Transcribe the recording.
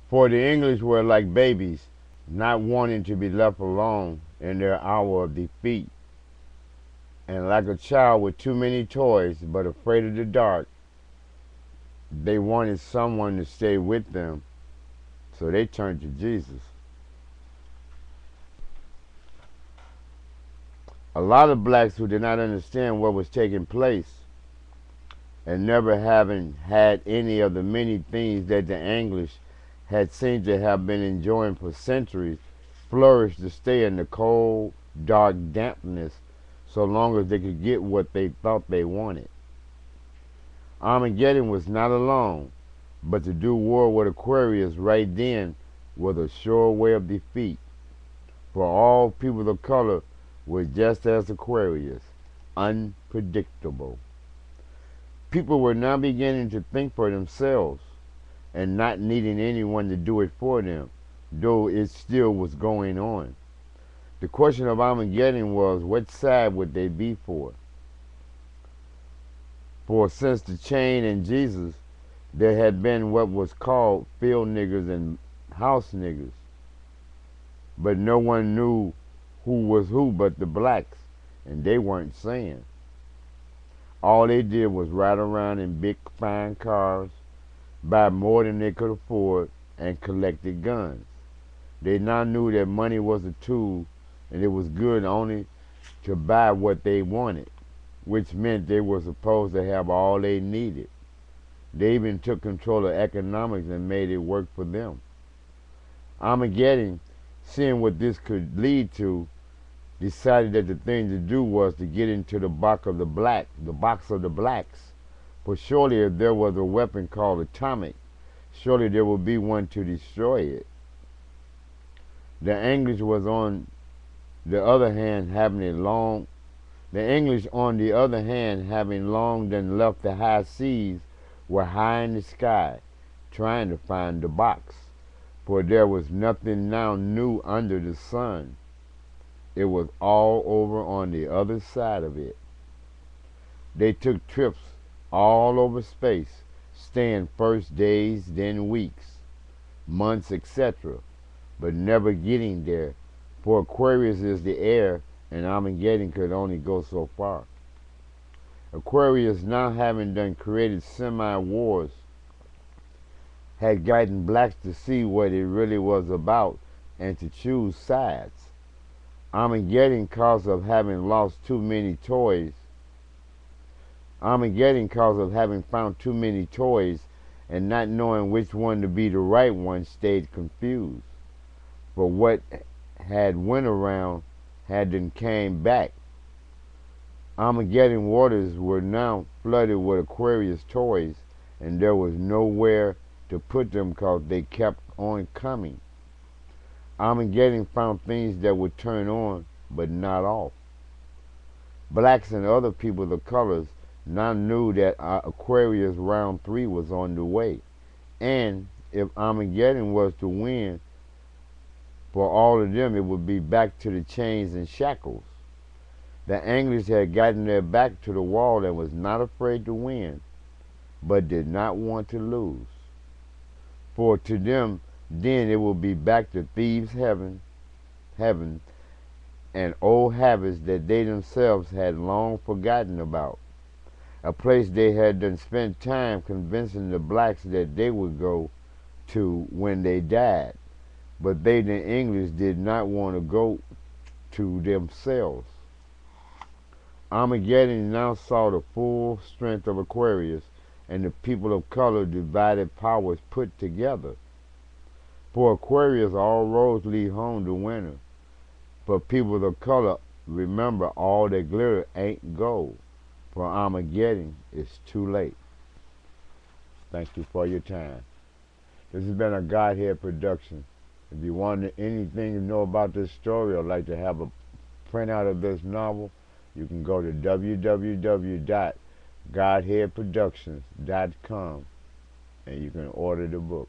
For the English were like babies, not wanting to be left alone in their hour of defeat, and like a child with too many toys but afraid of the dark, they wanted someone to stay with them, so they turned to Jesus. A lot of blacks who did not understand what was taking place and never having had any of the many things that the English had seemed to have been enjoying for centuries flourished to stay in the cold, dark dampness so long as they could get what they thought they wanted. Armageddon was not alone, but to do war with Aquarius right then was a sure way of defeat, for all people of color were just as Aquarius, unpredictable. People were now beginning to think for themselves and not needing anyone to do it for them, though it still was going on. The question of Armageddon was, what side would they be for? For since the chain and Jesus, there had been what was called field niggers and house niggers, but no one knew who was who but the blacks, and they weren't saying. All they did was ride around in big fine cars, buy more than they could afford, and collected guns. They now knew that money was a tool, and it was good only to buy what they wanted, which meant they were supposed to have all they needed. They even took control of economics and made it work for them. Armageddon, seeing what this could lead to, decided that the thing to do was to get into the box of the blacks. For surely if there was a weapon called atomic, surely there would be one to destroy it. The English was on the other hand having it long The English on the other hand having long then left the high seas were high in the sky, trying to find the box, for there was nothing now new under the sun. It was all over on the other side of it. They took trips all over space, staying first days, then weeks, months, etc., but never getting there, for Aquarius is the air, and Armageddon could only go so far. Aquarius, now having done created semi-wars, had gotten blacks to see what it really was about and to choose sides. Armageddon, cause of having lost too many toys. Armageddon, cause of having found too many toys and not knowing which one to be the right one, stayed confused. For what had went around had then came back. Armageddon waters were now flooded with Aquarius toys, and there was nowhere to put them because they kept on coming. Armageddon found things that would turn on but not off. Blacks and other people of colors now knew that Aquarius round 3 was on the way, and if Armageddon was to win, for all of them it would be back to the chains and shackles. The English had gotten their back to the wall and was not afraid to win, but did not want to lose. For to them then it would be back to thieves' heaven, and old habits that they themselves had long forgotten about. A place they had done spent time convincing the blacks that they would go to when they died, but they, the English, did not want to go to themselves. Armageddon now saw the full strength of Aquarius and the people of color divided powers put together. For Aquarius, all roads lead home to winter. For people of color, remember, all that glitter ain't gold. For Armageddon, it's too late. Thank you for your time. This has been a Godhead production. If you want anything to know about this story or like to have a printout of this novel, you can go to www.godheadproductions.com and you can order the book.